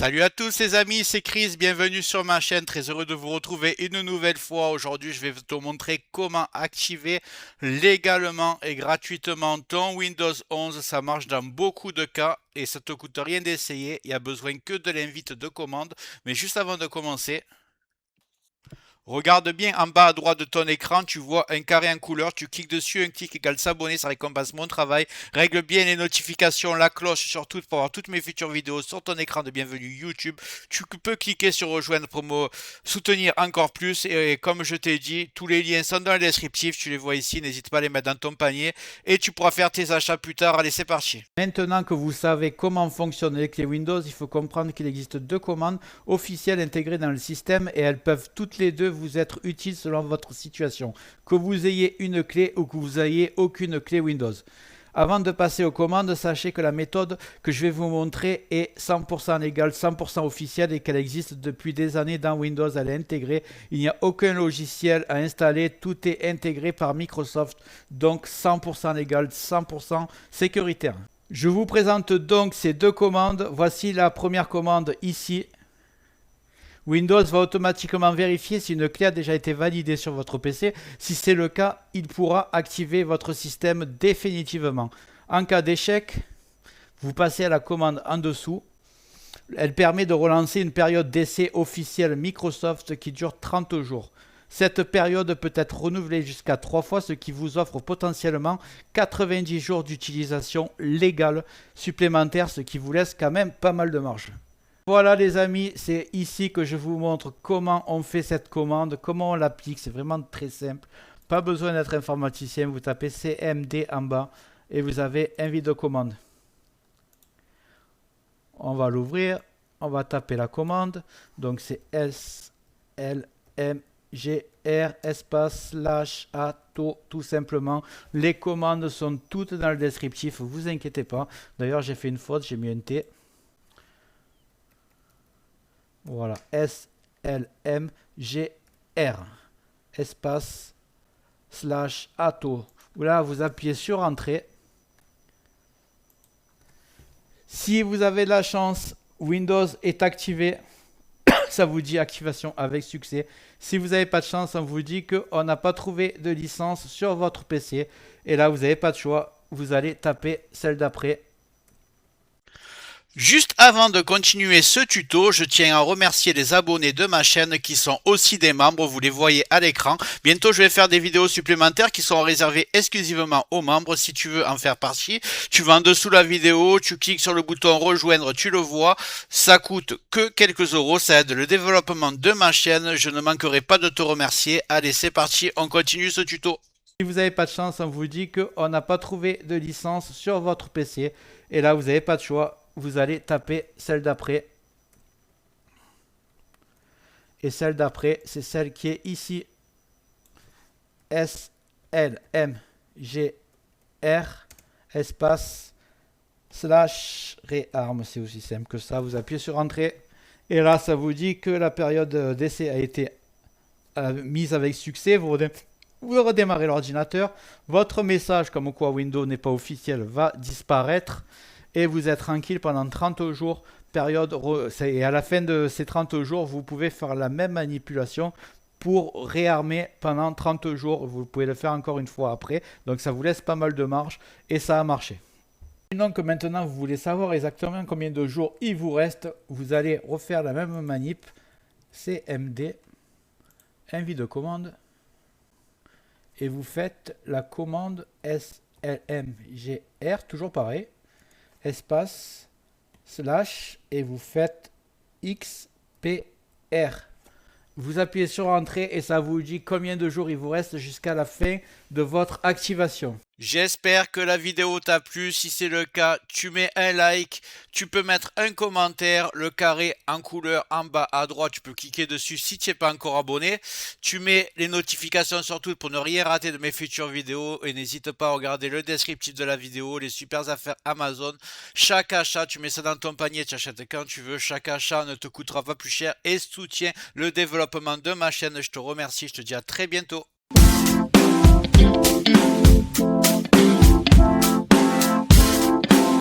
Salut à tous les amis, c'est Chris, bienvenue sur ma chaîne, très heureux de vous retrouver une nouvelle fois. Aujourd'hui, je vais te montrer comment activer légalement et gratuitement ton Windows 11. Ça marche dans beaucoup de cas et ça te coûte rien d'essayer. Il n'y a besoin que de l'invite de commande. Mais juste avant de commencer, regarde bien en bas à droite de ton écran, tu vois un carré en couleur, tu cliques dessus, un clic égale s'abonner, ça récompense mon travail. Règle bien les notifications, la cloche surtout pour voir toutes mes futures vidéos sur ton écran de bienvenue YouTube. Tu peux cliquer sur rejoindre pour me soutenir encore plus et comme je t'ai dit, tous les liens sont dans le descriptif, tu les vois ici, n'hésite pas à les mettre dans ton panier et tu pourras faire tes achats plus tard. Allez, c'est parti. Maintenant que vous savez comment fonctionnent les clés Windows, il faut comprendre qu'il existe deux commandes officielles intégrées dans le système et elles peuvent toutes les deux vous être utiles selon votre situation, que vous ayez une clé ou que vous ayez aucune clé Windows. Avant de passer aux commandes, sachez que la méthode que je vais vous montrer est 100% légale, 100% officielle et qu'elle existe depuis des années dans Windows. Elle est intégrée, il n'y a aucun logiciel à installer, tout est intégré par Microsoft, donc 100% légal, 100% sécuritaire. Je vous présente donc ces deux commandes. Voici la première commande ici. Windows va automatiquement vérifier si une clé a déjà été validée sur votre PC. Si c'est le cas, il pourra activer votre système définitivement. En cas d'échec, vous passez à la commande en dessous. Elle permet de relancer une période d'essai officielle Microsoft qui dure 30 jours. Cette période peut être renouvelée jusqu'à 3 fois, ce qui vous offre potentiellement 90 jours d'utilisation légale supplémentaire, ce qui vous laisse quand même pas mal de marge. Voilà les amis, c'est ici que je vous montre comment on fait cette commande, comment on l'applique, c'est vraiment très simple. Pas besoin d'être informaticien, vous tapez CMD en bas et vous avez invite de commande. On va l'ouvrir, on va taper la commande, donc c'est SLMGR espace slash ATO tout simplement. Les commandes sont toutes dans le descriptif, vous inquiétez pas. D'ailleurs j'ai fait une faute, j'ai mis un T. Voilà, SLMGR espace slash ATO. Là, vous appuyez sur Entrée. Si vous avez de la chance, Windows est activé. Ça vous dit activation avec succès. Si vous n'avez pas de chance, on vous dit qu'on n'a pas trouvé de licence sur votre PC. Et là, vous n'avez pas de choix. Vous allez taper celle d'après. Juste avant de continuer ce tuto, je tiens à remercier les abonnés de ma chaîne qui sont aussi des membres, vous les voyez à l'écran. Bientôt, je vais faire des vidéos supplémentaires qui sont réservées exclusivement aux membres. Si tu veux en faire partie, tu vas en dessous de la vidéo, tu cliques sur le bouton rejoindre, tu le vois. Ça coûte que quelques euros, ça aide le développement de ma chaîne. Je ne manquerai pas de te remercier. Allez, c'est parti, on continue ce tuto. Si vous n'avez pas de chance, on vous dit qu'on n'a pas trouvé de licence sur votre PC. Et là, vous n'avez pas de choix. Vous allez taper celle d'après. Et celle d'après, c'est celle qui est ici. SLMGR espace slash rearm. C'est aussi simple que ça. Vous appuyez sur Entrée. Et là, ça vous dit que la période d'essai a été mise avec succès. Vous redémarrez l'ordinateur. Votre message comme quoi Windows n'est pas officiel va disparaître. Et vous êtes tranquille pendant 30 jours, et à la fin de ces 30 jours, vous pouvez faire la même manipulation pour réarmer pendant 30 jours. Vous pouvez le faire encore une fois après, donc ça vous laisse pas mal de marge et ça a marché. Donc maintenant, vous voulez savoir exactement combien de jours il vous reste. Vous allez refaire la même manip, CMD, invite de commande, et vous faites la commande SLMGR, toujours pareil. Espace, slash, et vous faites XPR. Vous appuyez sur Entrée et ça vous dit combien de jours il vous reste jusqu'à la fin de votre activation. J'espère que la vidéo t'a plu. Si c'est le cas, tu mets un like, tu peux mettre un commentaire, le carré en couleur en bas à droite, tu peux cliquer dessus si tu n'es pas encore abonné. Tu mets les notifications surtout pour ne rien rater de mes futures vidéos et n'hésite pas à regarder le descriptif de la vidéo, les super affaires Amazon. Chaque achat, tu mets ça dans ton panier, tu achètes quand tu veux. Chaque achat ne te coûtera pas plus cher et soutient le développement de ma chaîne. Je te remercie, je te dis à très bientôt.